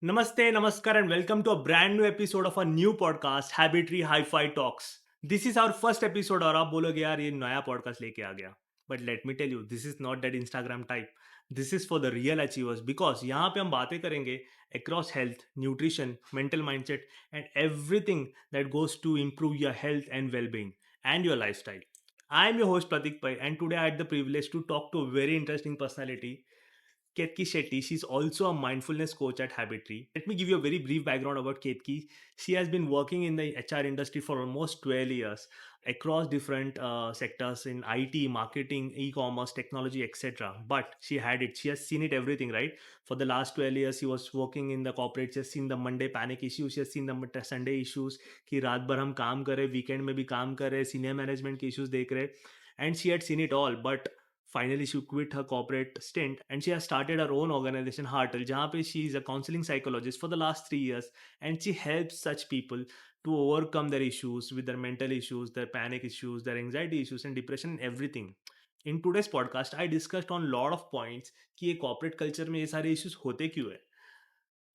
Namaste, Namaskar, and welcome to a brand new episode of a new podcast, Habitry Hi-Fi Talks. This is our first episode और आप बोलोगे यार ये नया podcast लेके आ गया. But let me tell you, this is not that Instagram type. This is for the real achievers because यहाँ पे हम बातें करेंगे across health, nutrition, mental mindset, and everything that goes to improve your health and well-being and your lifestyle. I am your host Pratik Pai, and today I had the privilege to talk to a very interesting personality, Ketki Shetty. She's also a mindfulness coach at Habitry. Let me give you a very brief background about Ketki. She has been working in the HR industry for almost 12 years across different sectors in IT, marketing, e-commerce, technology, etc. But she had it. She has seen it everything, right? For the last 12 years, she was working in the corporate. She has seen the Monday panic issues. She has seen the Sunday issues कि रात भर हम काम कर रहे, weekend में भी काम कर रहे, senior management के issues देख रहे. And she had seen it all. But finally she quit her corporate stint and she has started her own organization Heartle, jahan pe she is a counseling psychologist for the last 3 years, and she helps such people to overcome their issues with their mental issues, their panic issues, their anxiety issues and depression and everything. In today's podcast I discussed on lot of points कि ये corporate culture में ये सारे issues होते क्यों है.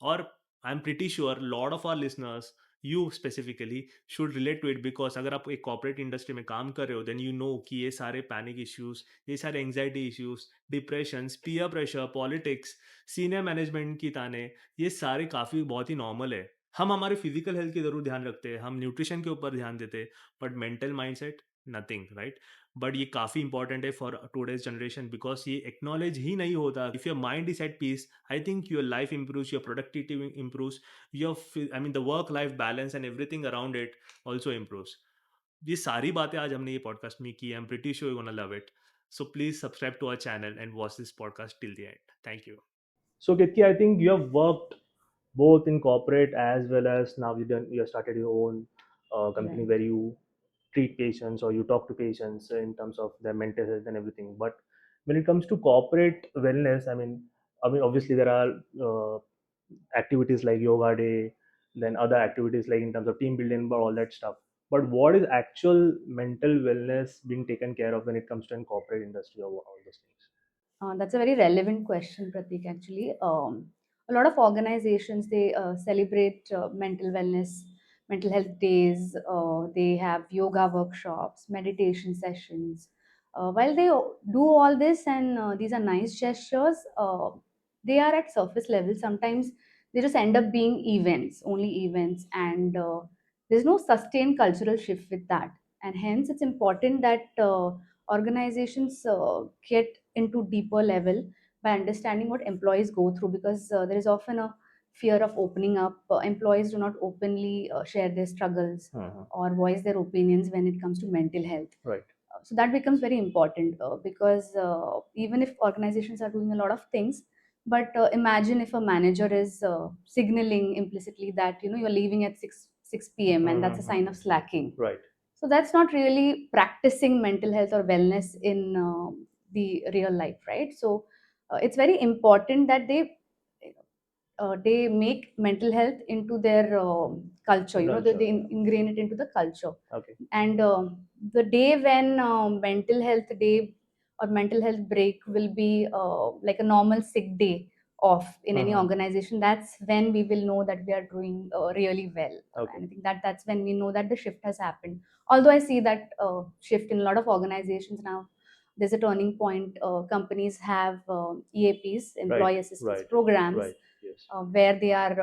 और I am pretty sure lot of our listeners, you specifically, should relate to it because अगर आप एक कॉर्पोरेट इंडस्ट्री में काम कर रहे हो देन यू नो कि ये सारे पैनिक इश्यूज, ये सारे anxiety issues, depression, peer pressure, politics, senior management की ताने, ये सारे काफ़ी बहुत ही नॉर्मल है. हम हमारे फिजिकल हेल्थ की ज़रूर ध्यान रखते हैं, हम न्यूट्रिशन के ऊपर ध्यान देते हैं, but mental mindset nothing, right. But ये काफ़ी इंपॉर्टेंट है फॉर टुडेज जनरेशन बिकॉज ये एक्नॉलेज ही नहीं होता. If your mind is at peace, I think your life improves, your productivity improves, your I mean the work life balance and everything around it also improves. ये सारी बातें आज हमने ये पॉडकास्ट में की. आई am pretty sure you gonna love it. So please subscribe to our channel and watch this podcast till the end. Thank you. So Ketki, I think you have worked both in corporate as well as now you have started your own company Right. where you treat patients or you talk to patients in terms of their mental health and everything. But when it comes to corporate wellness, I mean obviously there are activities like yoga day, then other activities like in terms of team building, but all that stuff. But what is actual mental wellness being taken care of when it comes to in corporate industry or all those things? That's a very relevant question, Pratik. Actually, a lot of organizations they celebrate mental wellness, mental health days. They have yoga workshops, meditation sessions. While they do all this, and these are nice gestures, they are at surface level. Sometimes they just end up being events, only events, and there's no sustained cultural shift with that. And hence, it's important that organizations get into deeper level by understanding what employees go through, because there is often a fear of opening up. Employees do not openly share their struggles Uh-huh. or voice their opinions when it comes to mental health. Right. So that becomes very important, because even if organizations are doing a lot of things, but imagine if a manager is signaling implicitly that you're leaving at 6 p.m. and that's a sign of slacking. Right. So that's not really practicing mental health or wellness in the real life, right? So it's very important that they make mental health into their culture. They ingrain it into the culture. Okay. And the day when mental health day or mental health break will be like a normal sick day off in any Uh-huh. organization, that's when we will know that we are doing really well. Okay. And I think that's when we know that the shift has happened. Although I see that shift in a lot of organizations now, there's a turning point. Companies have EAPs, employee assistance Right. programs, Right. Yes. where they are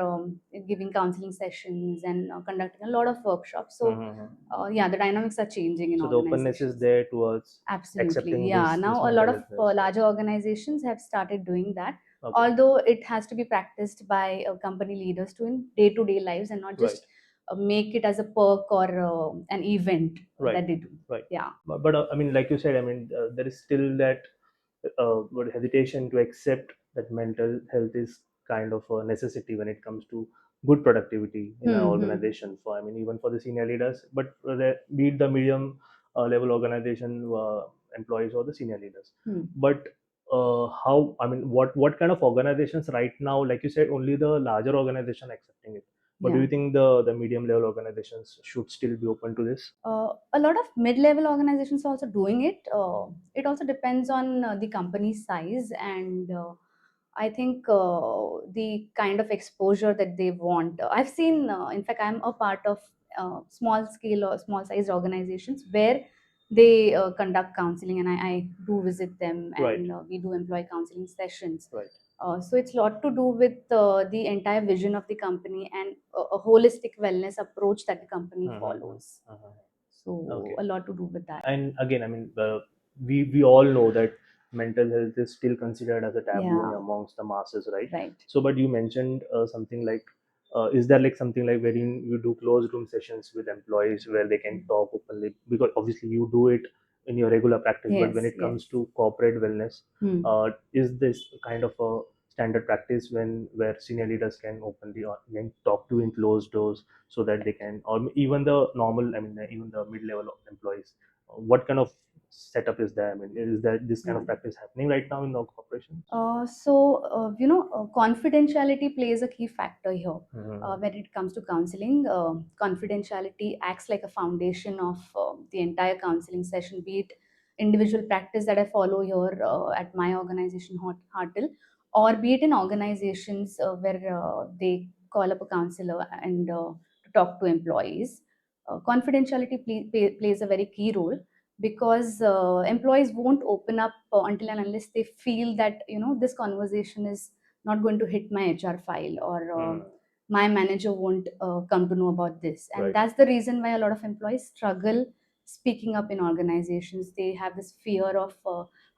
giving counseling sessions and conducting a lot of workshops. So Uh-huh. yeah, the dynamics are changing in So the openness is organizations. there towards Absolutely, accepting yeah. this Now a lot mental of illness. larger organizations have started doing that, Okay. although it has to be practiced by company leaders to in day-to-day lives and not Right. just make it as a perk or an event Right. that they do. Right. Yeah. But I mean, like you said, I mean, there is still that hesitation to accept that mental health is kind of a necessity when it comes to good productivity in an Hmm. organization. For I mean, even for the senior leaders, but be it the medium level organization employees or the senior leaders. Hmm. But how? I mean, what kind of organizations right now? Like you said, only the larger organization accepting it. But do Yeah. you think the medium level organizations should still be open to this? A lot of mid-level organizations are also doing it. It also depends on the company size and I think the kind of exposure that they want. I've seen, in fact, I'm a part of small scale or small sized organizations where they conduct counseling, and I do visit them, Right. and we do employee counseling sessions. Right. So it's a lot to do with the entire vision of the company and a holistic wellness approach that the company follows. So Okay. a lot to do with that. And again, I mean, we all know that mental health is still considered as a taboo Yeah, amongst the masses, right? right. So, but you mentioned something like, is there like something like wherein you do closed room sessions with employees where they can talk openly? Because obviously you do it in your regular practice, but when Yes, it yes. comes to corporate wellness, Hmm. is this kind of a standard practice when where senior leaders can openly or can talk to in closed doors so that they can, or even the normal, I mean, even the mid-level employees, what kind of setup is there? I mean, is that this kind Yeah. of practice happening right now in the corporations? Confidentiality plays a key factor here Mm-hmm. when it comes to counseling. Confidentiality acts like a foundation of the entire counseling session, be it individual practice that I follow here at my organization, Hartle, or be it in organizations where they call up a counselor and to talk to employees. Confidentiality plays a very key role because employees won't open up until and unless they feel that this conversation is not going to hit my HR file, or my manager won't come to know about this. And Right. that's the reason why a lot of employees struggle speaking up in organizations. They have this fear of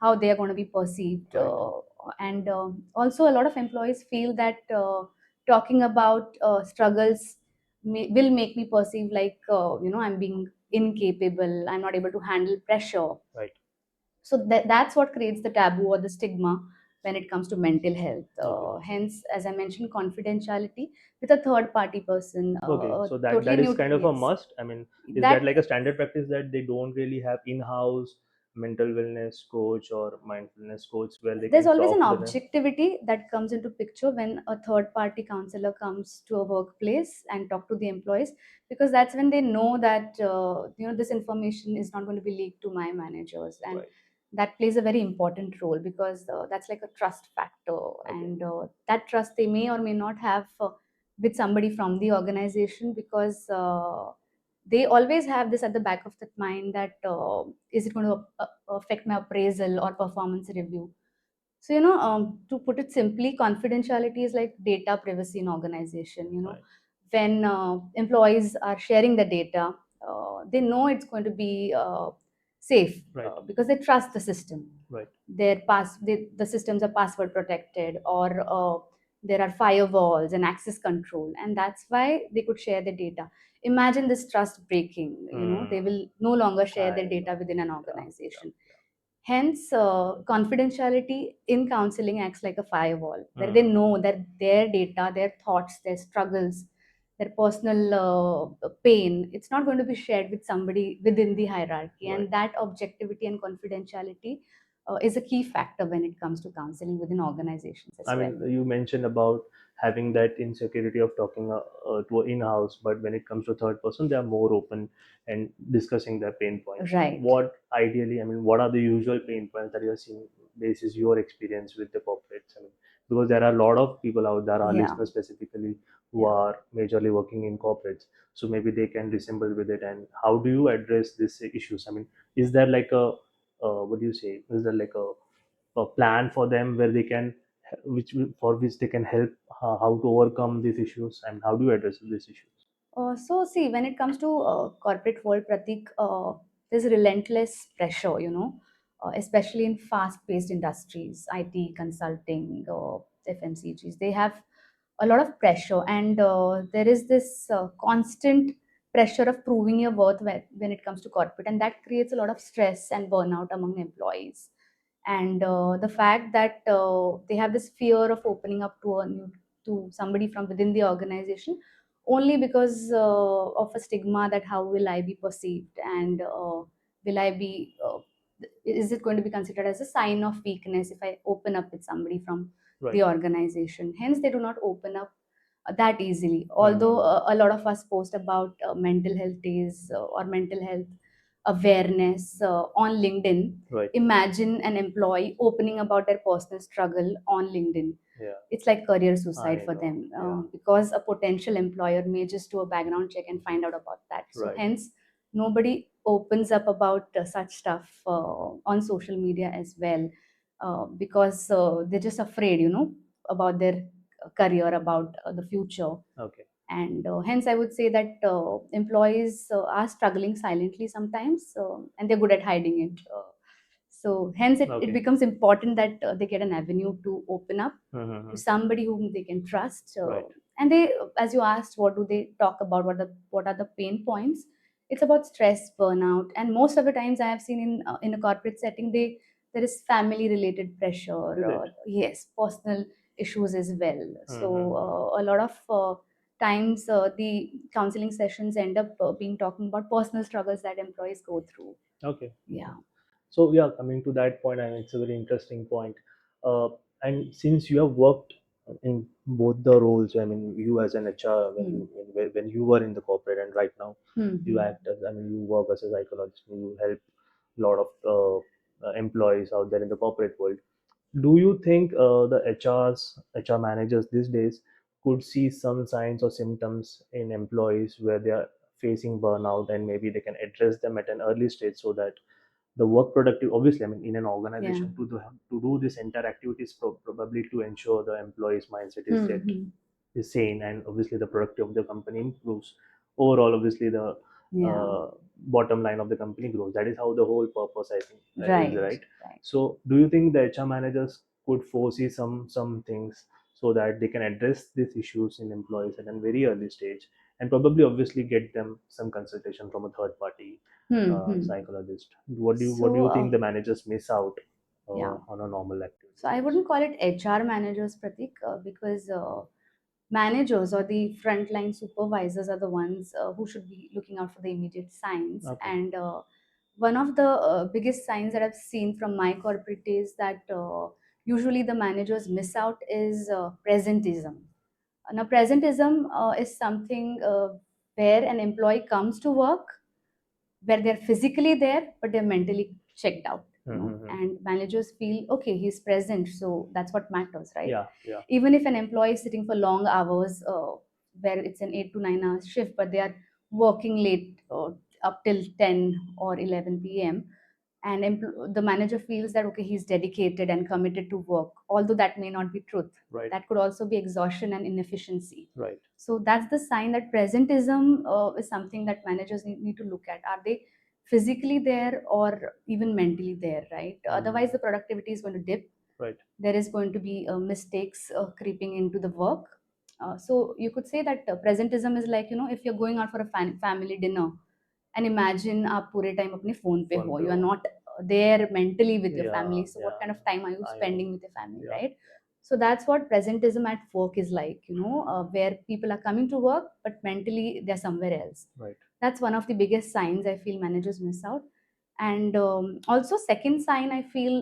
how they are going to be perceived, Right. and also a lot of employees feel that talking about struggles will make me perceive like I'm being incapable, I'm not able to handle pressure. Right. So that's what creates the taboo or the stigma when it comes to mental health. Okay. Hence, as I mentioned, confidentiality with a third party person, Okay, so that totally that is new. kind of a Yes, must. I mean, is that that like a standard practice that they don't really have in-house mental wellness coach or mindfulness coach where they there's can always an talk to them? objectivity that comes into picture when a third party counselor comes to a workplace and talk to the employees, because that's when they know that this information is not going to be leaked to my managers, and Right. that plays a very important role because that's like a trust factor. Okay. And that trust they may or may not have with somebody from the organization, because they always have this at the back of the mind that is it going to affect my appraisal or performance review. So, to put it simply, confidentiality is like data privacy in organization. Right. When employees are sharing the data, they know it's going to be safe Right. because they trust the system. Right. The systems are password protected, or there are firewalls and access control, and that's why they could share the data. Imagine this trust breaking. They Hmm. will no longer share their I data know. within an Yeah. organization. Yeah. Hence, confidentiality in counseling acts like a firewall Yeah. where they Hmm. know that their data, their thoughts, their struggles, their personal pain, it's not going to be shared with somebody within the hierarchy. Right. And that objectivity and confidentiality is a key factor when it comes to counseling within organizations as I well. mean, you mentioned about having that insecurity of talking to an in-house, but when it comes to third person, they are more open and discussing their pain points. Right. What ideally, I mean, what are the usual pain points that you're seeing basis your experience with the corporates? I mean, because there are a lot of people out there, our Yeah. listeners specifically, who Yeah. are majorly working in corporates. So maybe they can resemble with it. And how do you address these issues? I mean, is there like a, what do you say? Is there like a plan for them where they can for which they can help how to overcome these issues and how do you address these issues? So see, when it comes to corporate world, Pratik, there's relentless pressure, especially in fast-paced industries, IT, consulting, FMCGs. They have a lot of pressure, and there is this constant pressure of proving your worth when it comes to corporate, and that creates a lot of stress and burnout among employees. And the fact that they have this fear of opening up to somebody from within the organization, only because of a stigma that how will I be perceived, and will I be is it going to be considered as a sign of weakness if I open up with somebody from Right. the organization. Hence they do not open up that easily, although Mm-hmm. a lot of us post about mental health days or mental health awareness on LinkedIn. Right. Imagine an employee opening about their personal struggle on LinkedIn. Yeah. It's like career suicide I for know. them, Yeah. because a potential employer may just do a background check and find out about that. So Right. hence, nobody opens up about such stuff on social media as well, because they're just afraid, about their career, about the future. Okay. And hence I would say that employees are struggling silently sometimes, and they're good at hiding it. So hence it Okay. becomes important that they get an avenue to open up Mm-hmm. to somebody whom they can trust. Right. And they, as you asked, what do they talk about, what are the pain points? It's about stress, burnout, and most of the times I have seen in a corporate setting, there is family related pressure, Is it? yes, personal issues as well. So Mm-hmm. a lot of times the counseling sessions end up being talking about personal struggles that employees go through. Okay. Yeah. So yeah, coming to that point, and it's a very interesting point. Uh, and since you have worked in both the roles, I mean, you as an HR Hmm. when you were in the corporate, and right now you Hmm. act as, I mean, you work as a psychologist. You help a lot of employees out there in the corporate world. Do you think the HR managers these days could see some signs or symptoms in employees where they are facing burnout, and maybe they can address them at an early stage so that the work productive, obviously, I mean, in an Yeah. organization, to do this entire activities, probably to ensure the employee's mindset is set, Hmm. is sane, and obviously the productivity of the company improves overall. Obviously the Yeah. uh, bottom line of the company grows. That is how the whole purpose, I think, is, Right. right? Right. So do you think the HR managers could foresee some things so that they can address these issues in employees at a very early stage, and probably obviously get them some consultation from a third party Hmm. psychologist? What do So, you think the managers miss out yeah. on a normal So activities I basis? wouldn't call it HR managers, Pratik, because managers or the frontline supervisors are the ones who should be looking out for the immediate signs. Okay. And one of the biggest signs that I've seen from my corporate days that usually the managers miss out is presentism. Now, presentism is something where an employee comes to work, where they're physically there but they're mentally checked out, Mm-hmm. and managers feel okay, he's present, so that's what matters, right? Yeah, yeah. Even if an employee is sitting for long hours, where it's an 8 to 9 hours shift, but they are working late, up till 10 or 11 p.m., and the manager feels that okay, he's dedicated and committed to work, although that may not be truth. Right. That could also be exhaustion and inefficiency. Right. So that's the sign that presentism is something that managers need to look at. Are they physically there or even mentally there, right? Otherwise the productivity is going to dip. Right. There is going to be mistakes creeping into the work. So you could say that presentism is like, if you're going out for a family dinner, and imagine आप पूरे time अपने phone पे Phone हो, पे you are हो. not there mentally with your Yeah, family, so what yeah. kind of time are you I know. spending with your family, Yeah. right? So that's what presentism at work is like, where people are coming to work but mentally they're somewhere else. Right. That's one of the biggest signs I feel managers miss out. And also second sign I feel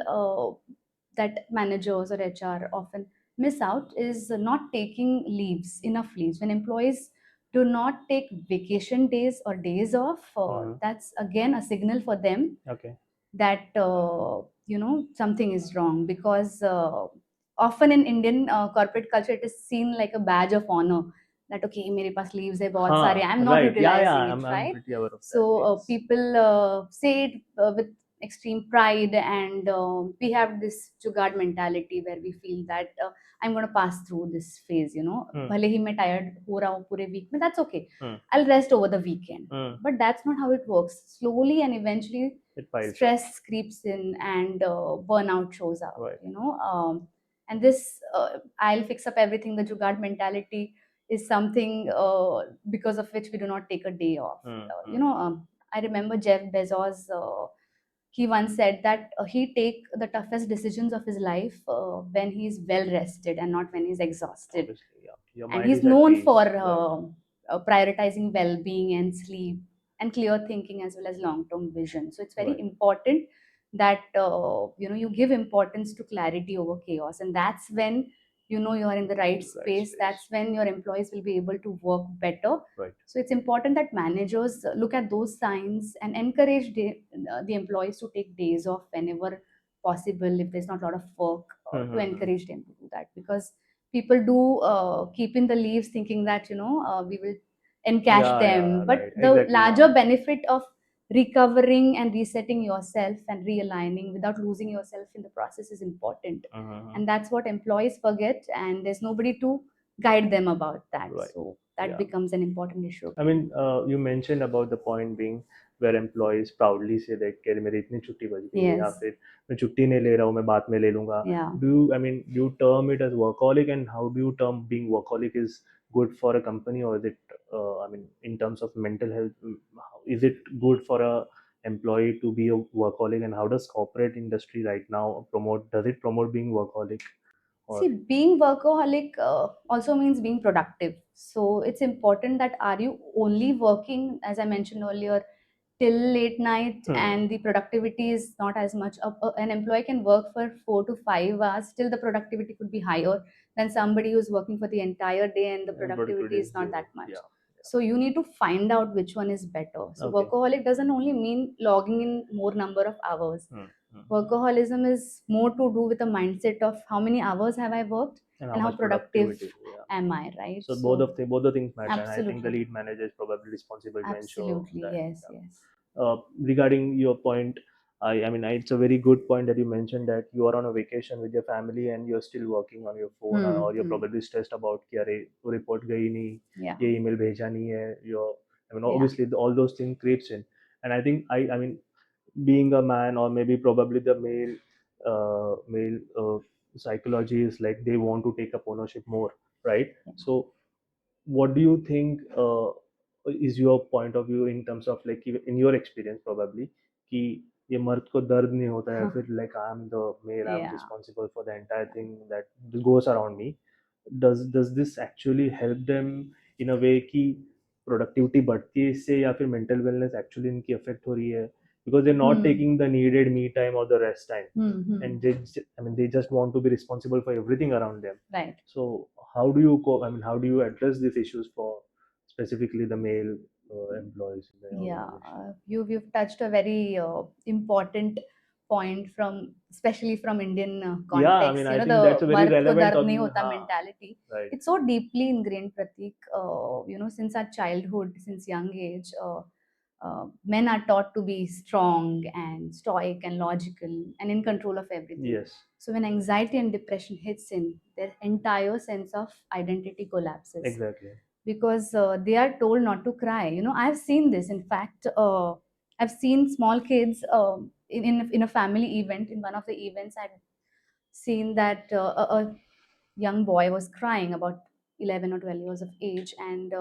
that managers or HR often miss out is not taking leaves, enough leaves. When employees do not take vacation days or days off, Mm-hmm. that's again a signal for them Okay. that something is wrong, because often in Indian corporate culture it is seen like a badge of honor that okay, मेरे पास leaves है बहुत सारे, Huh. I'm not Right. Yeah, yeah. utilizing it, I'm right? pretty aware of So that. Yes. people say it with extreme pride, and we have this jugaad mentality where we feel that I'm going to pass through this phase, Hmm. भले ही मैं tired हो रहा हूँ पूरे week में, that's okay, Hmm. I'll rest over the weekend. Hmm. But that's not how it works. Slowly and eventually It piles up. stress creeps in, and burnout shows up, Right. and this I'll fix up everything, the jugaad mentality is something because of which we do not take a day off. I remember Jeff Bezos, he once said that he take the toughest decisions of his life when he's well rested and not when he's exhausted. Obviously, yeah. Your And mind he's is at known peace. for Right. prioritizing well-being and sleep and clear thinking as well as long-term vision. So it's very Right. important that you give importance to clarity over chaos, and that's when you know you're in the right Right space, space. that's when your employees will be able to work better. Right. So it's important that managers look at those signs and encourage the employees to take days off whenever possible, if there's not a lot of work, to encourage them to do that, because people do keep in the leaves thinking that we will encash them, but right. the Exactly. larger benefit of recovering and resetting yourself and realigning without losing yourself in the process is important. And that's what employees forget, and there's nobody to guide them about that. Right. So that Yeah. becomes an important issue I again. mean, you mentioned about the point being where employees proudly say that कि मेरी इतनी छुट्टी बच गई है या Yes. फिर मैं छुट्टी नहीं ले रहा हूँ मैं बाद में ले लूंगा. Yeah. Do you term it as workaholic, and how do you term being workaholic is good for a company, or is it I mean in terms of mental health, is it good for a employee to be a workaholic, and how does corporate industry right now does it promote being workaholic? Or See, being workaholic also means being productive. So it's important that are you only working, as I mentioned earlier, till late night, and the productivity is not as much. An employee can work for 4 to 5 hours, still the productivity could be higher than somebody who's working for the entire day and the and productivity is not zero. that much. Yeah. So you need to find out which one is better. So Okay. workaholic doesn't only mean logging in more number of hours. Workaholism is more to do with the mindset of how many hours have I worked And and how much productive productivity. Yeah. am I, right? So both the things matter, and I think the Absolutely. lead manager is probably responsible to ensure Absolutely. that. Yes, Yeah. yes. Regarding your point, I mean it's a very good point that you mentioned that you are on a vacation with your family and you're still working on your phone, or you're probably stressed about कि अरे वो report गई नहीं, Yeah. ये email भेजा नहीं है. I mean Yeah. obviously all those things creeps in, and I think I mean being a man, or maybe probably the male psychology is like they want to take up ownership more, right? Yeah. So what do you think is your point of view in terms of like in your experience probably कि ये मर्द को दर्द नहीं होता है फिर like I'm the male, I'm Yeah. responsible for the entire thing that goes around me. Does this actually help them in a way कि productivity बढ़ती है इससे, या फिर mental wellness actually इनकी affect हो रही है because they're not taking the needed me time or the rest time, and I mean they just want to be responsible for everything around them. Right. So how do you I mean how do you address these issues for specifically the male employees in the Yeah, organization? you've touched a very important point from, especially from Indian Yeah, I context. mean You I know, think that's the a very "mard ko relevant dard on. nahi hota" हाँ, mentality. right. It's so deeply ingrained, Pratik. Since our childhood, since young age, men are taught to be strong and stoic and logical and in control of everything. Yes. So when anxiety and depression hits in, their entire sense of identity collapses. Exactly. Because they are told not to cry. I've seen this. In fact, I've seen small kids in a family event. In one of the events, I'd seen that a young boy was crying, about 11 or 12 years of age, and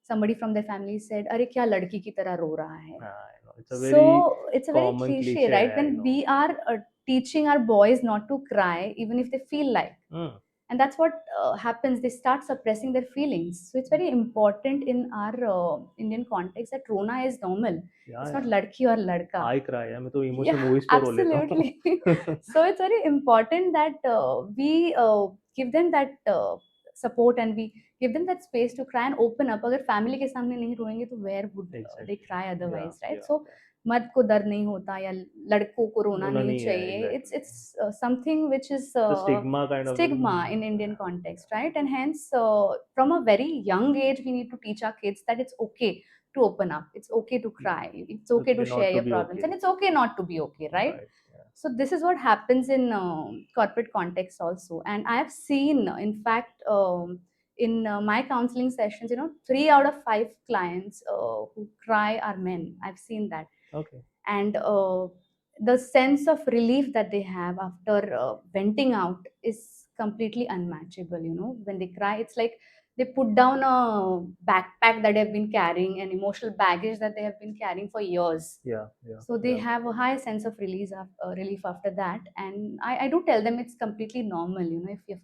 somebody from their family said, "अरे क्या लड़की की तरह रो रहा है?" I know. It's a So very it's a very common cliche, cliche, right? I When know. we are teaching our boys not to cry, even if they feel like, and that's what happens. They start suppressing their feelings. So it's very important in our Indian context that rona is normal. Yeah, It's not yeah. ladki or ladka. I cry. मैं तो emotional Yeah, movies पे रो लेता हूँ. absolutely. So it's very important that we give them that support, and we give them that space to cry and open up. अगर family के सामने नहीं रोएंगे तो where would they Exactly. cry otherwise, Yeah, right? yeah, So yeah. मर्द को दर्द नहीं होता या लड़कों को रोना रोना नहीं नहीं है, चाहिए. exactly. It's something which is It's a stigma kind of thing. stigma in Indian context, right? And hence, from a very young age, we need to teach our kids that it's okay to open up. It's okay to cry. It's okay to not share to your be problems, okay. and it's okay not to be okay, right? Right. Yeah. So this is what happens in corporate context also. And I have seen, in fact, in my counseling sessions, 3 out of 5 clients who cry are men. I've seen that. Okay. And the sense of relief that they have after venting out is completely unmatchable. When they cry, it's like they put down a backpack that they've been carrying, an emotional baggage that they have been carrying for years. Yeah, yeah. So they yeah. have a high sense of relief after that. And I do tell them it's completely normal. If you're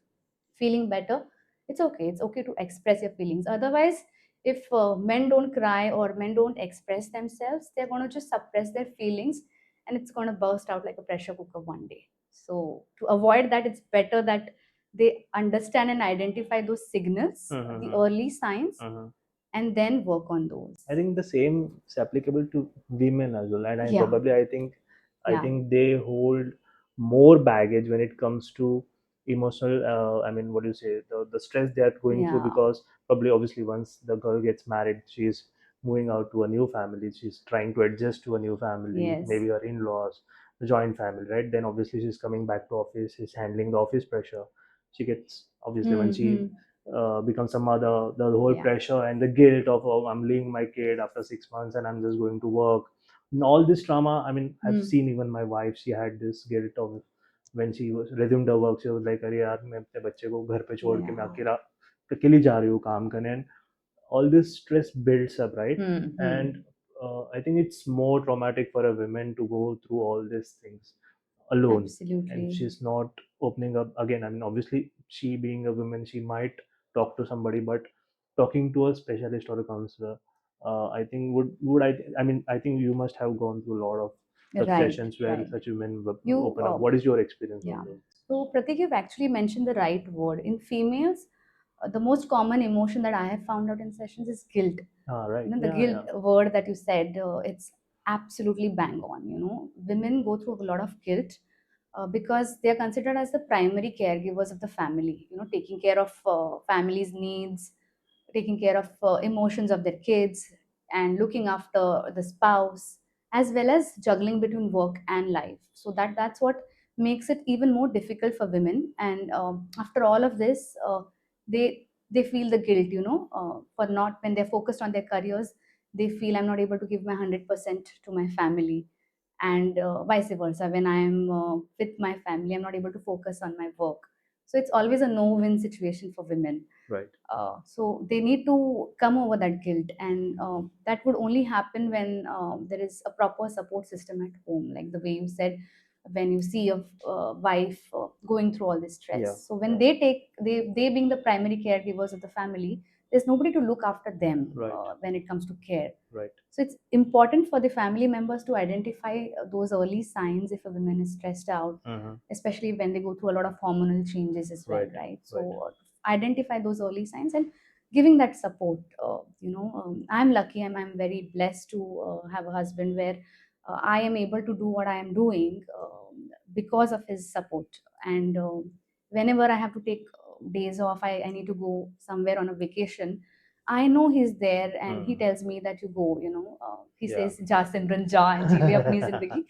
feeling better, it's okay. It's okay to express your feelings. Otherwise, if men don't cry or men don't express themselves, they're going to just suppress their feelings, and it's going to burst out like a pressure cooker one day. So to avoid that, it's better that they understand and identify those signals, the Mm-hmm. early signs, Mm-hmm. and then work on those. I think the same is applicable to women as well, and Yeah, I yeah, think they hold more baggage when it comes to emotional. I mean, what do you say? The stress they are going through, yeah, because probably obviously once the girl gets married, she's moving out to a new family. She's trying to adjust to a new family, yes, maybe her in-laws, the joint family, right? Then obviously she's coming back to office. She's handling the office pressure. She gets obviously when she hmm, becomes a mother, the whole yeah, pressure and the guilt of, oh, I'm leaving my kid after 6 months and I'm just going to work. And all this trauma, I mean, I've hmm, seen even my wife, she had this guilt of when she was resumed her work, she was like, अरे यार मैं अपने बच्चे को घर पे छोड़ के मैं yeah, अकेली जा रही हूँ काम करने. And all this stress builds up, right? hmm, And I think it's more traumatic for a woman to go through all these things alone, and absolutely. she's not opening up again. I mean, obviously she being a woman, she might talk to somebody, but talking to a specialist or a counselor, I think I mean, I think you must have gone through a lot of such Right, sessions where right. such women You, open up. What is your experience on yeah. those? So, Pratik, you've actually mentioned the right word. In females, the most common emotion that I have found out in sessions is guilt. Right, The yeah, guilt yeah, word that you said, it's absolutely bang on. Women go through a lot of guilt because they are considered as the primary caregivers of the family. Taking care of family's needs, taking care of emotions of their kids, and looking after the spouse, as well as juggling between work and life. So that's what makes it even more difficult for women. And after all of this, they feel the guilt, for not, when they're focused on their careers, they feel I'm not able to give my 100% to my family, and vice versa. When I'm with my family, I'm not able to focus on my work. So it's always a no-win situation for women. right. So they need to come over that guilt, and that would only happen when there is a proper support system at home, like the way you said, when you see a wife going through all this Yeah, stress. So when yeah, they being the primary caregivers of the family, there's nobody to look after them right, when it comes to care. right. So it's important for the family members to identify those early signs if a woman is stressed out, Mm-hmm. especially when they go through a lot of hormonal changes as well, Right, right? right. So identify those early signs and giving that support. I'm lucky. I'm very blessed to have a husband where I am able to do what I am doing because of his support. And whenever I have to take days off, I need to go somewhere on a vacation. I know he's there, and he Mm. tells me that you go. He Yeah. says, "Ja Simran, ja, and ji le apni zindagi."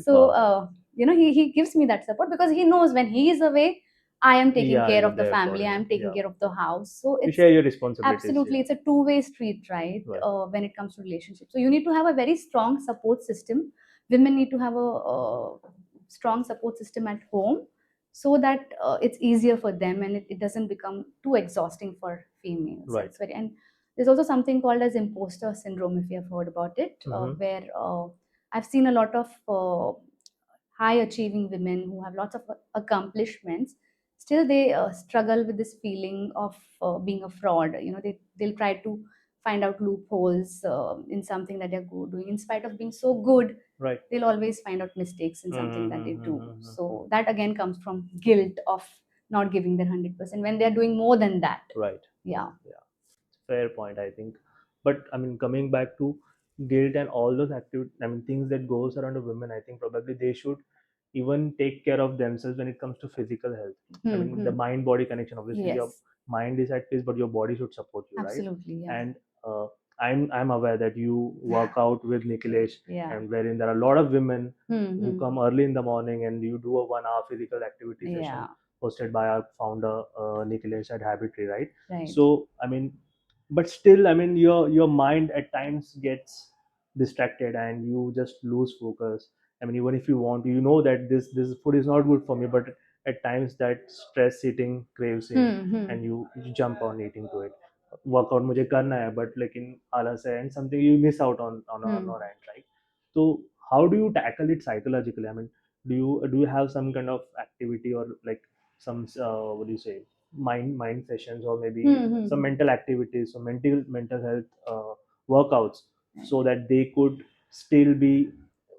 So, Wow. he gives me that support because he knows when he is away, I am taking Yeah, care you're of the there for family, I him. am taking Yeah. care of the house. So You it's share your responsibilities. absolutely, Yeah. it's a two-way street, right? Right. When it comes to relationships, so you need to have a very strong support system. Women need to have a strong support system at home, so that it's easier for them, and it doesn't become too exhausting for females. Right. That's very. And there's also something called as imposter syndrome, if you have heard about it, Mm-hmm. where I've seen a lot of high achieving women who have lots of accomplishments. Still they struggle with this feeling of being a fraud. They'll try to find out loopholes in something that they're doing. In spite of being so good, Right. they'll always find out mistakes in something that they do. Mm-hmm. So that again comes from guilt of not giving their 100% when they're doing more than that. Right. Yeah. Yeah. Fair point, I think. But I mean, coming back to guilt and all those activities, I mean, things that goes around a woman, I think probably they should even take care of themselves when it comes to physical health. I mean, the Hmm. mind body connection. Obviously, your Yes, mind is at peace, but your body should support you, right? absolutely. Yeah. And I'm aware that you work out with Nikhilesh, Yeah. and wherein there are a lot of women who Hmm. come early in the morning and you do a 1 hour physical activity session Yeah. hosted by our founder Nikhilesh at Habitry, right? Right. So I mean, but still, I mean, your mind at times gets distracted and you just lose focus. I mean, even if you want to, you know that this food is not good for me, but at times that stress eating craves in, Hmm. and you jump on eating to it. Workout मुझे करना है, but लेकिन आलस है, and something you miss out on Hmm. our end, right? So how do you tackle it psychologically? I mean, do you have some kind of activity or like some what do you say, mind sessions, or maybe some Hmm. mental activities, so mental health workouts, Right. so that they could still be,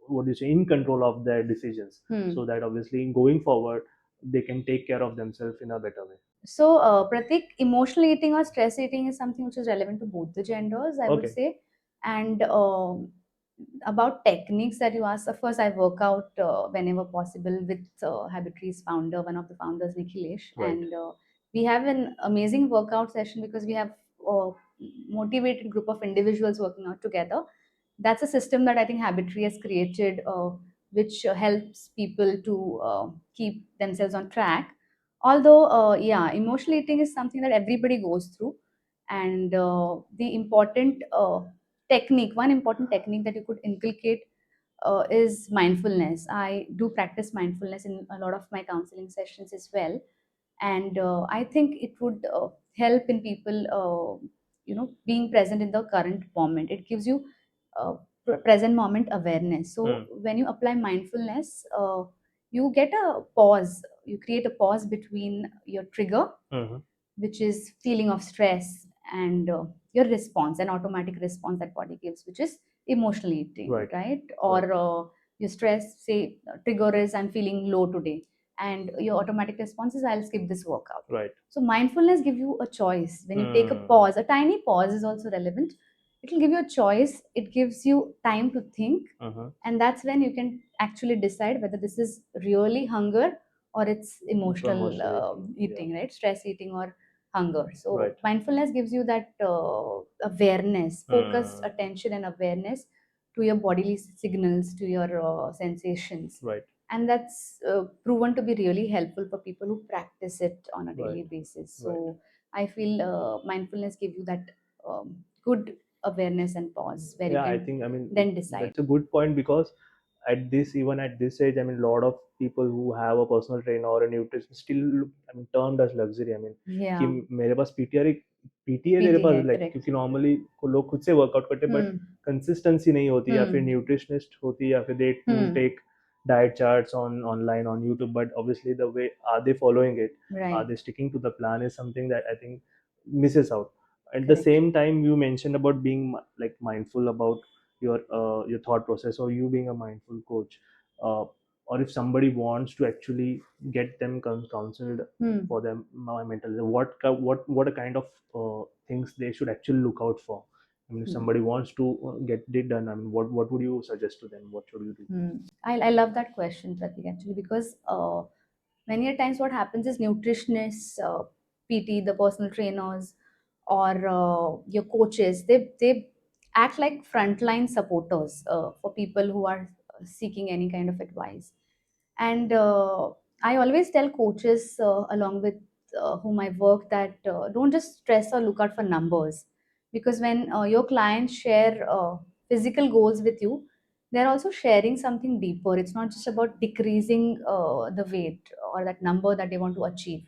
what do you say, in control of their decisions, Hmm. so that obviously going forward, they can take care of themselves in a better way? So, Pratik, emotional eating or stress eating is something which is relevant to both the genders, I would Okay. say. And about techniques that you asked, of course, I work out whenever possible with Habitry's founder, one of the founders, Nikhilesh. Right. And we have an amazing workout session because we have a motivated group of individuals working out together. That's a system that I think Habitry has created, which helps people to keep themselves on track. Although, yeah, emotional eating is something that everybody goes through, and the important technique, one important technique that you could inculcate is mindfulness. I do practice mindfulness in a lot of my counseling sessions as well, and I think it would help in people, being present in the current moment. It gives you present moment awareness. So Mm. when you apply mindfulness, you get a pause. You create a pause between your trigger, Mm-hmm. which is feeling of stress, and your response, an automatic response that body gives, which is emotional eating, Right. right? Right. Or your stress, say, trigger is I'm feeling low today, and your automatic response is I'll skip this workout. Right. So mindfulness give you a choice. When you take a Mm. pause, a tiny pause is also relevant. It will give you a choice. It gives you time to think, Mm-hmm. and that's when you can actually decide whether this is really hunger or it's emotional Emotional eating. Yeah. eating, right? Stress eating or hunger. So Right. mindfulness gives you that awareness, focused Mm. attention and awareness to your bodily signals, to your sensations. Right. And that's proven to be really helpful for people who practice it on a Right. daily basis. Right. So I feel mindfulness give you that good awareness and pause where you Yeah, I can think, I mean, then decide. that's a good point, because at this, even at this age, I mean, a lot of people who have a personal trainer or a nutrition still look, I mean, termed as luxury. I mean, कि Yeah, मेरे पास PT है तेरे PT पास, है, like, correct. क्योंकि normally लोग खुद से workout करते हैं, बट Hmm. कंसिस्टेंसी नहीं होती, या फिर Hmm. न्यूट्रिशनिस्ट होती है, या फिर they Hmm. Take diet charts on online on YouTube, but obviously the way are they following it, are Right. they sticking to the plan, is something that I think misses out. At the Correct. same time, you mentioned about being like mindful about your thought process, or you being a mindful coach, or if somebody wants to actually get them counseled Hmm. for them mental health, what a kind of things they should actually look out for. I mean, if Hmm. somebody wants to get it done, I mean, what would you suggest to them? What should you do? Hmm. I love that question, Pratik, actually, because many a times what happens is nutritionists, PT, the personal trainers, or your coaches, they act like frontline supporters for people who are seeking any kind of advice. And I always tell coaches along with whom I work that don't just stress or look out for numbers, because when your clients share physical goals with you, they're also sharing something deeper. It's not just about decreasing the weight or that number that they want to achieve.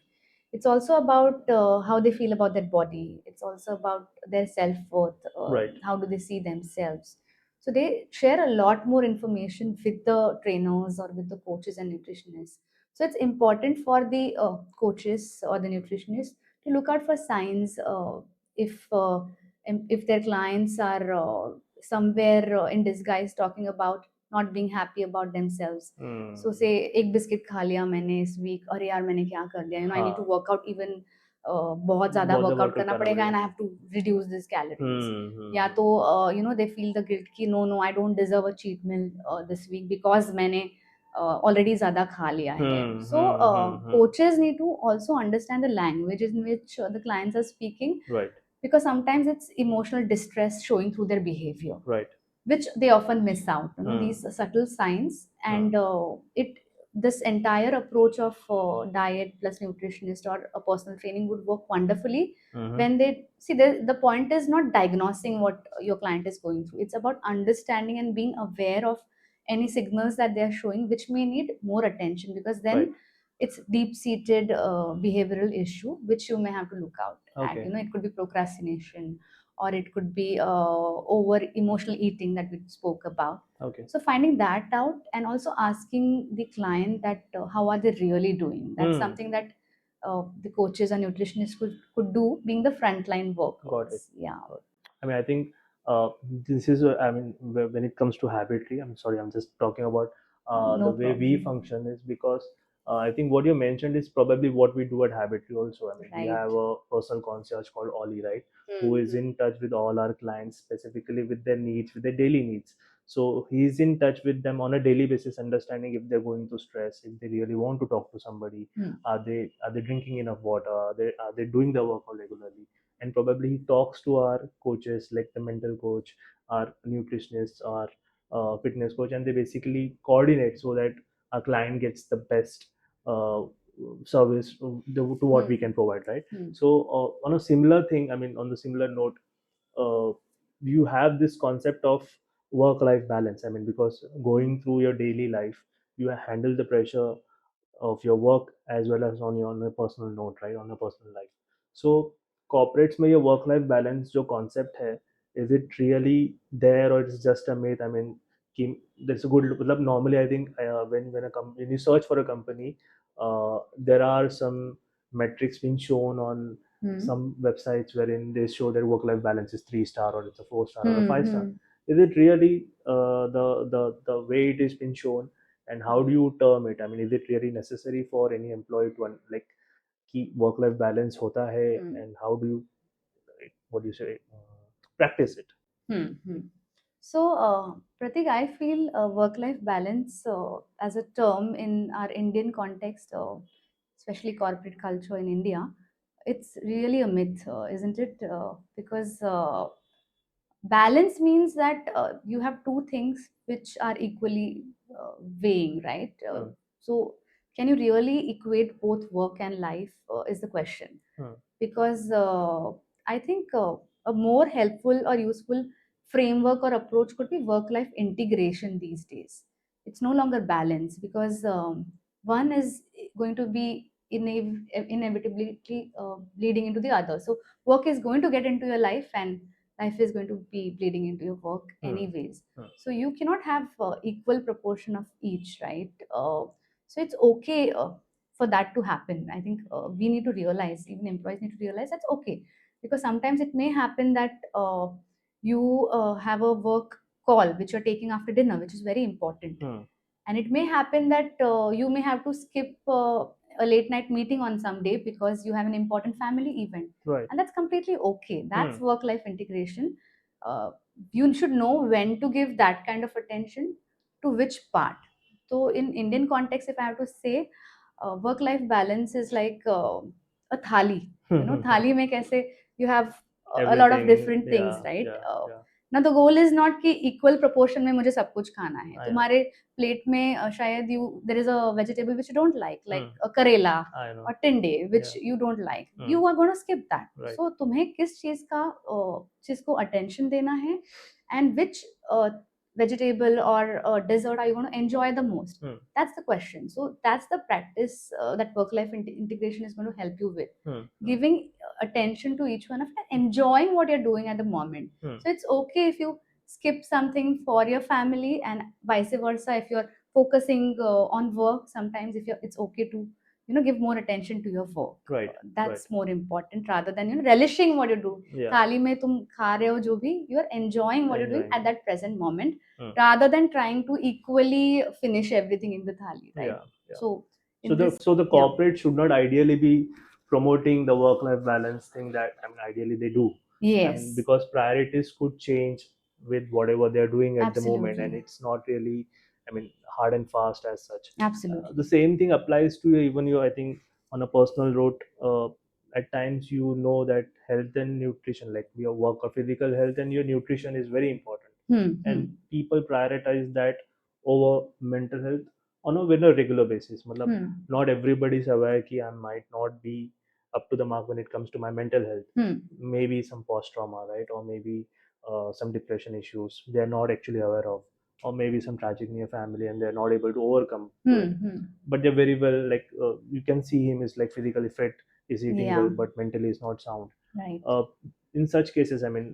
It's also about how they feel about their body. It's also about their self worth. Right. How do they see themselves? So they share a lot more information with the trainers or with the coaches and nutritionists. So it's important for the coaches or the nutritionists to look out for signs if their clients are somewhere in disguise talking about not being happy about themselves. Hmm. So say एक biscuit खा लिया मैंने इस week, अरे यार मैंने क्या कर दिया, आई नीड टू हाँ, वर्कआउट इवन बहुत ज्यादा बहुत वर्कआउट वर्कआउट करना करना पड़ेगा पड़ेगा। And I have to reduce this calories. या हम्म। तो दे फील द गिल्ट कि no no I don't deserve a cheat meal this week because मैंने ऑलरेडी ज्यादा खा लिया है. सो हम्म। coaches need to also understand the language in which the clients are speaking, Right. because sometimes it's emotional distress showing through their behavior, Right. which they often miss out, Hmm. these subtle signs. Hmm. And it this entire approach of diet plus nutritionist or a personal training would work wonderfully Mm-hmm. when they see the point is not diagnosing what your client is going through. It's about understanding and being aware of any signals that they are showing which may need more attention, because Right. then it's deep seated behavioral issue which you may have to look out at. Okay. It could be procrastination, or it could be over emotional eating that we spoke about. Okay. So finding that out and also asking the client that how are they really doing, that's Hmm. something that the coaches and nutritionists could do, being the frontline Got it. workers. Yeah. Got it. I mean, I think this is, I mean, when it comes to habitry, I'm sorry, I'm just talking about the No way we problem. function is because I think what you mentioned is probably what we do at Habitry also. I mean, we Right. have a personal concierge called Ollie, right, who is in touch with all our clients, specifically with their needs, with their daily needs. So he's in touch with them on a daily basis, understanding if they're going through stress, if they really want to talk to somebody, Hmm. are they drinking enough water, are they doing the workout regularly, and probably he talks to our coaches like the mental coach, our nutritionist, our fitness coach, and they basically coordinate so that our client gets the best uh, service to what we Hmm. can provide, right? Hmm. So on a similar thing, I mean, on the similar note, uh, you have this concept of work life balance. I mean, because going through your daily life, you handle the pressure of your work as well as on a personal note, right, on a personal life. So corporates में ये work life balance जो concept है, is it really there or it's just a myth? I mean, कि there's a good मतलब normally I think when you search for a company, there are some metrics being shown on Hmm. some websites wherein they show their work life balance is 3 star or it's a 4 star or a Hmm. 5 star. Hmm. Is it really the way it is been shown, and how do you term it? I mean, is it really necessary for any employee to like keep work life balance hota hai, Hmm. and how do you, what do you say, practice it? Hmm. Hmm. So, Pratik, I feel work-life balance as a term in our Indian context, especially corporate culture in India, it's really a myth, isn't it? Because balance means that you have two things which are equally weighing, right? Hmm. So, can you really equate both work and life? Is the question. Hmm. Because I think a more helpful or useful framework or approach could be work life integration these days. It's no longer balance because one is going to be inevitably bleeding into the other. So, work is going to get into your life, and life is going to be bleeding into your work, Hmm. anyways. Hmm. So, you cannot have equal proportion of each, right? So, it's okay. For that to happen, I think we need to realize, even employees need to realize that's okay, because sometimes it may happen that you have a work call which you're taking after dinner, which is very important, Hmm. and it may happen that you may have to skip a late night meeting on some day because you have an important family event, Right. and that's completely okay. Hmm. That's work life integration. uh, you should know when to give that kind of attention to which part. So in Indian context, if I have to say, work life balance is like a thali. You know, thali mein kaise you have a lot of Everything, different things, yeah, right? yeah, yeah. ना the goal is not कि equal proportion में मुझे सब कुछ खाना है. I know. तुम्हारे plate में शायद there is a vegetable which you don't like Hmm. a करेला I know. or tinde which Yeah. you don't like. Hmm. You are going to skip that. Right. So तुम्हें किस चीज को attention देना है, and which vegetable or dessert are you going to enjoy the most? Hmm. That's the question. So that's the practice that work life integration is going to help you with, Hmm. giving attention to each one of it and enjoying what you're doing at the moment. Hmm. So it's okay if you skip something for your family, and vice versa if you're focusing on work. Sometimes if you're, it's okay to give more attention to your work. Right. Right. That's more important rather than relishing what you do. Yeah. थाली में तुम खा रहे हो जो भी, you are enjoying what you're doing Enjoying at it. that present moment, Hmm. rather than trying to equally finish everything in the thali, right? Yeah. Yeah. So So in the this, so the yeah, corporate should not ideally be promoting the work life balance thing that, I mean, ideally they do. I mean, yes, because priorities could change with whatever they're doing at the moment, and absolutely, it's not really, I mean, hard and fast as such. The absolutely, same thing applies to even you, I think, on a personal note. At times, you know that health and nutrition, like your work or physical health and your nutrition, is very important, hmm. and people prioritize that over mental health on a very regular basis. मतलब, Hmm. not everybody is aware कि I might not be up to the mark when it comes to my mental health. Hmm. Maybe some post trauma, right, or maybe some depression issues they're not actually aware of, or maybe some tragedy in your family and they're not able to overcome to Hmm. it. Hmm. But they're very well, like, you can see him is like physically fit, is eating Yeah, well, but mentally is not sound. right. uh, in such cases, I mean,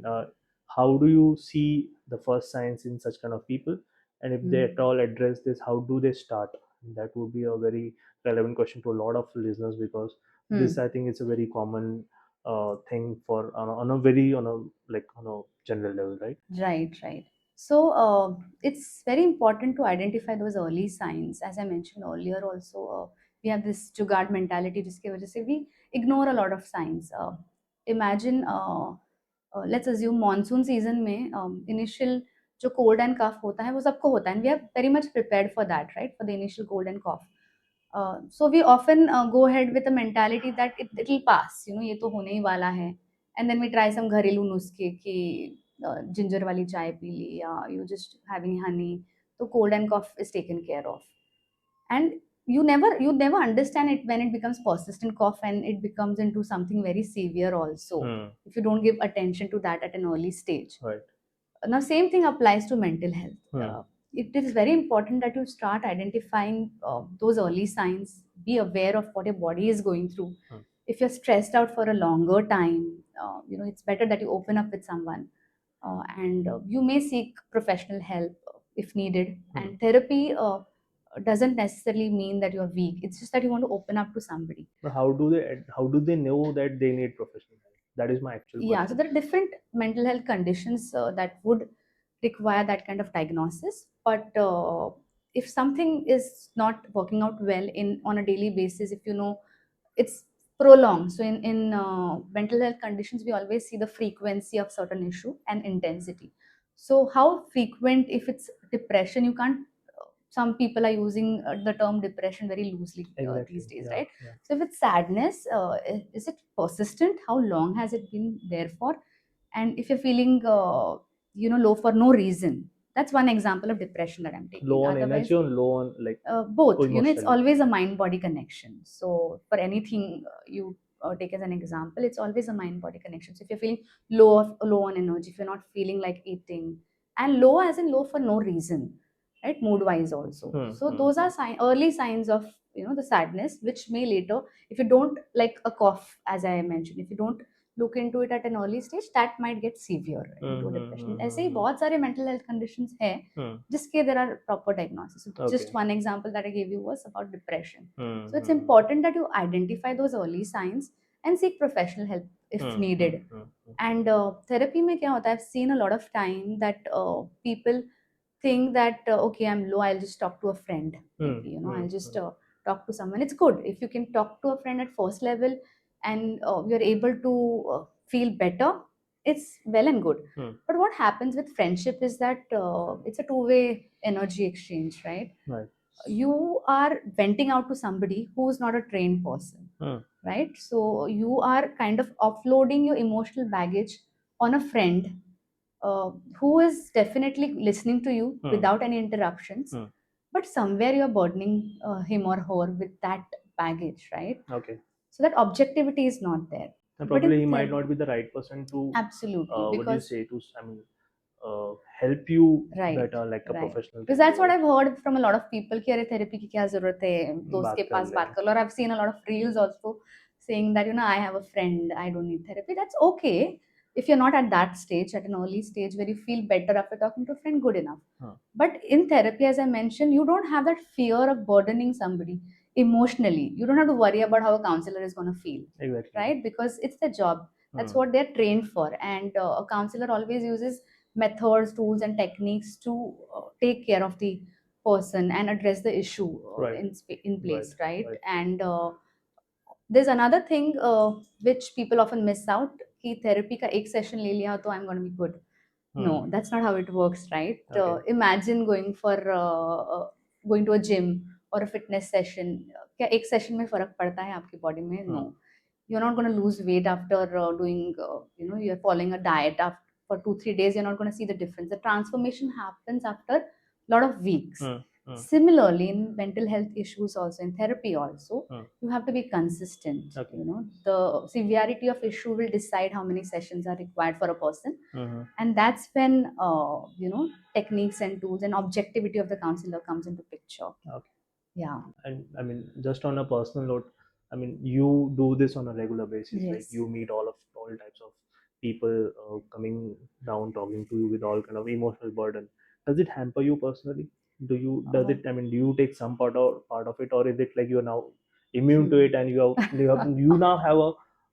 how do you see the first signs in such kind of people, and if they at Hmm. all address this, how do they start? That would be a very relevant question to a lot of listeners, because Hmm. this, I think, it's a very common thing for on a very, on a, like, on a general level, right? Right, right. So it's very important to identify those early signs. As I mentioned earlier, also, we have this जुगाड़ mentality जिसकी वजह से we ignore a lot of signs. Imagine let's assume monsoon season में initial जो cold and cough होता है वो सबको होता है, and we are very much prepared for that, right, for the initial cold and cough. So we often go ahead with a mentality that it'll pass, you know, ये तो होने ही वाला है, and then we try some घरेलू नुस्खे कि ginger वाली चाय पी ली या you just having honey, so cold and cough is taken care of. And you never understand it when it becomes persistent cough and it becomes into something very severe also, if you don't give attention to that at an early stage. Right. Now same thing applies to mental health. Hmm. It is very important that you start identifying those early signs, be aware of what your body is going through. If you're stressed out for a longer time, you know, it's better that you open up with someone, and you may seek professional help if needed. And therapy doesn't necessarily mean that you're weak, it's just that you want to open up to somebody. But how do they know that they need professional help? That is my actual Yeah, so question. there are different mental health conditions that would require that kind of diagnosis. But if something is not working out well in on a daily basis, if you know it's prolonged, so in mental health conditions we always see the frequency of certain issue and intensity. So how frequent, if it's depression, you can't some people are using the term depression very loosely Exactly. these days, Yeah. right? Yeah. So if it's sadness, is it persistent? How long has it been there for? And if you're feeling, low for no reason, that's one example of depression that I'm taking. Low on Otherwise, energy or low on like both. You know, it's emotionally? always a mind-body connection. So for anything you take as an example, it's always a mind-body connection. So if you're feeling low on energy, if you're not feeling like eating, and low as in low for no reason, right? Mood-wise also. So those are early signs of, you know, the sadness, which may later, if you don't, like a cough, as I mentioned, if you don't look into it at an early stage, that might get severe into a depression. ऐसे ही बहुत सारे mental health conditions हैं जिसके there are proper diagnosis. So just Okay. one example that I gave you was about depression. Hmm. So it's important that you identify those early signs and seek professional help if needed. And therapy में क्या होता है, I've seen a lot of time that people think that okay, I'm low, I'll just talk to a friend, maybe, you know, I'll just talk to someone. It's good if you can talk to a friend at first level and you're able to feel better, it's well and good. But what happens with friendship is that it's a two-way energy exchange, right? Right. You are venting out to somebody who's not a trained person, right? So you are kind of offloading your emotional baggage on a friend who is definitely listening to you without any interruptions, but somewhere you're burdening him or her with that baggage, right? Okay. So that objectivity is not there. And But probably in he might not be the right person to absolutely, what do you because say to help you right, better, like a right. professional Because can that's do, what right? I've heard from a lot of people कि अरे therapy की क्या जरूरत है, दोस्त के बात कर पास ले. बात कर लो. Or I've seen a lot of reels also saying that, you know, I have a friend, I don't need therapy. That's okay if you're not at that stage, at an early stage where you feel better after talking to a friend, good enough. But in therapy, as I mentioned, you don't have that fear of burdening somebody emotionally. You don't have to worry about how a counselor is going to feel, Exactly. right? Because it's their job. That's what they're trained for. And a counselor always uses methods, tools, and techniques to take care of the person and address the issue Right. in place, right? Right. And there's another thing which people often miss out कि therapy का एक session ले लिया तो I'm going to be good. No, that's not how it works, right? Okay. Imagine going to a gym or a fitness session. क्या एक session में फर्क पड़ता है आपकी body में? No. You're not going to lose weight after doing, you're following a diet after, for 2-3 days. You're not going to see the difference. The transformation happens after a lot of weeks. Similarly, in mental health issues, also in therapy, also you have to be consistent. Okay. You know, the severity of issue will decide how many sessions are required for a person, and that's when techniques and tools and objectivity of the counselor comes into picture. Okay. Yeah. And I mean, just on a personal note, I mean, you do this on a regular basis. Yes. Like you meet all types of people coming down, talking to you with all kind of emotional burden. Does it hamper you personally? Does it? I mean, do you take some part of it, or is it like you're now immune to it and you now have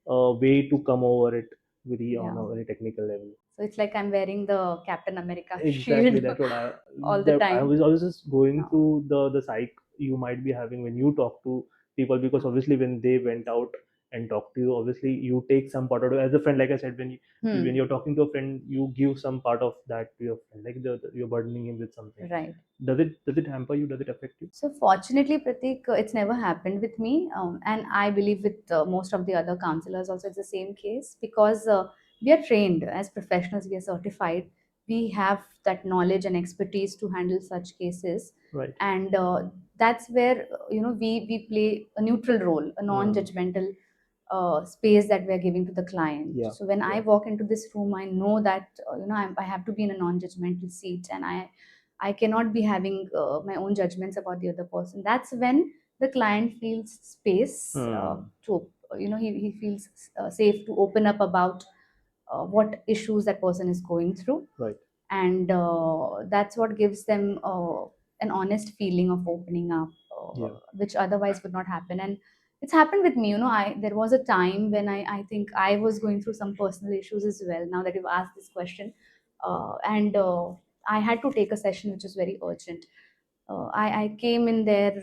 a way to come over it on a very technical level? So it's like I'm wearing the Captain America Exactly, shield that's what all the time. I was just going No. through the psych you might be having when you talk to people, because obviously when they went out and talked to you, obviously you take some part of it as a friend. Like I said, when Hmm. you're talking to a friend, you give some part of that to your friend, like you're burdening him with something. Right. Does it hamper you? Does it affect you? So fortunately, Pratik, it's never happened with me, and I believe with most of the other counselors also it's the same case because we are trained as professionals, we are certified, we have that knowledge and expertise to handle such cases, Right. and that's where we play a neutral role, a Hmm. non-judgmental space that we are giving to the client. Yeah. So when I Yeah. walk into this room, I know that I have to be in a non-judgmental seat, and I cannot be having my own judgments about the other person. That's when the client feels space Hmm. to he feels safe to open up about what issues that person is going through, Right. and that's what gives them an honest feeling of opening up, Yeah. which otherwise would not happen. And it's happened with me. I there was a time when I think I was going through some personal issues as well, now that you've asked this question, and I had to take a session which was very urgent. I came in there,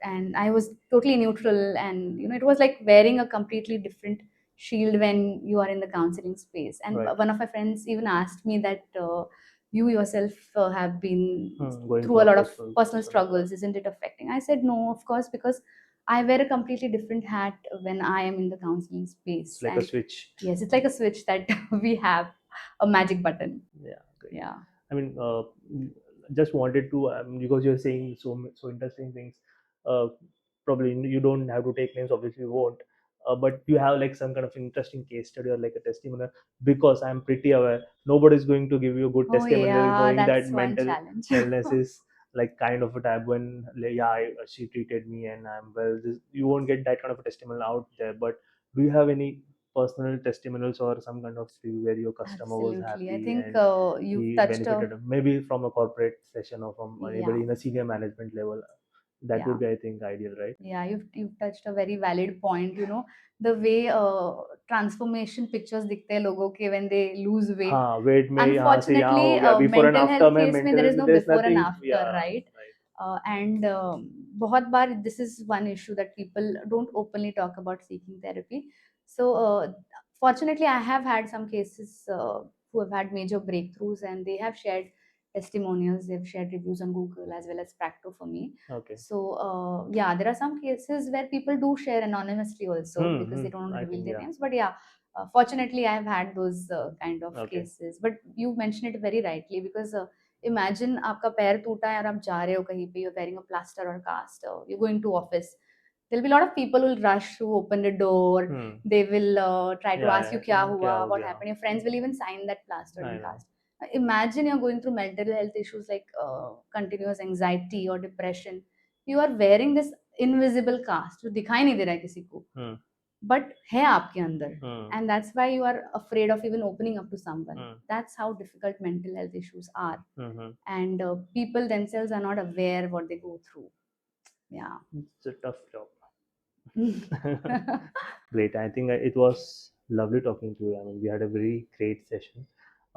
and I was totally neutral, and it was like wearing a completely different shield when you are in the counseling space. And Right. one of my friends even asked me that you yourself have been Going through through a a lot of personal personal yeah. struggles, isn't it affecting? I said no, of course, because I wear a completely different hat when I am in the counseling It's space. like a And switch. yes, it's like a switch that we have a magic button. Yeah, great. Yeah. I mean, just wanted to, because you're saying so interesting things. Uh, Probably you don't have to take names. Obviously, you won't. But you have like some kind of interesting case study or like a testimonial, because I'm pretty aware nobody's going to give you a good Oh testimonial yeah, knowing that that's one mental challenge. wellness is like kind of a tab when like, yeah, she treated me and I'm well. You won't get that kind of a testimonial out there. But do you have any personal testimonials or some kind of story where your customer was Absolutely. I happy think and you've he touched a benefited, maybe from a corporate session or from yeah, anybody in a senior management level? That yeah. would be, I think, ideal, right? Yeah, you've touched a very valid point. The way transformation pictures दिखते हैं लोगों के when they lose weight. हाँ, weight में यहाँ से यहाँ Unfortunately, हो गया, before and mental after health में case में there is mental no there is before and nothing, after, या right? राइट. And बहुत बार this is one issue that people don't openly talk about seeking therapy. So fortunately, I have had some cases who have had major breakthroughs, and they have shared testimonials. They've shared reviews on Google as well as Practo for me. Okay. So yeah, there are some cases where people do share anonymously also because they don't want to I reveal think, their yeah. names. But yeah, fortunately, I've had those kind of Okay. cases. But you mentioned it very rightly because imagine आपका पैर टूटा है और आप जा रहे हो कहीं पे, you're wearing a plaster or cast, you're going to office. There'll be a lot of people who will rush to open the door. Hmm. They will try to Yeah, ask you yeah. क्या क्या हुआ, हो what गया? happened. Your friends will even sign that plaster I and know. cast. Imagine you're going through mental health issues like continuous anxiety or depression. You are wearing this invisible cast जो दिखाई नहीं दे रहा है किसी को, Hmm. but है आपके अंदर, Hmm. and that's why you are afraid of even opening up to someone. Hmm. That's how difficult mental health issues are, Hmm. and people themselves are not aware what they go through. Yeah. It's a tough job. Great. I think it was lovely talking to you. I mean, we had a very great session.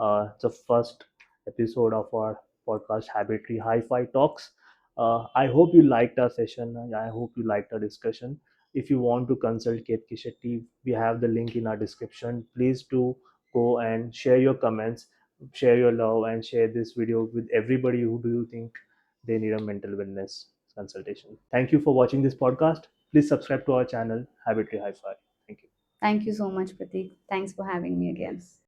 It's the first episode of our podcast, Habitry Hi-Fi Talks. I hope you liked our session. I hope you liked our discussion. If you want to consult Ketki Shetty, we have the link in our description. Please do go and share your comments, share your love, and share this video with everybody who do you think they need a mental wellness consultation. Thank you for watching this podcast. Please subscribe to our channel, Habitry Hi-Fi. Thank you. Thank you so much, Pratik. Thanks for having me again. Yes.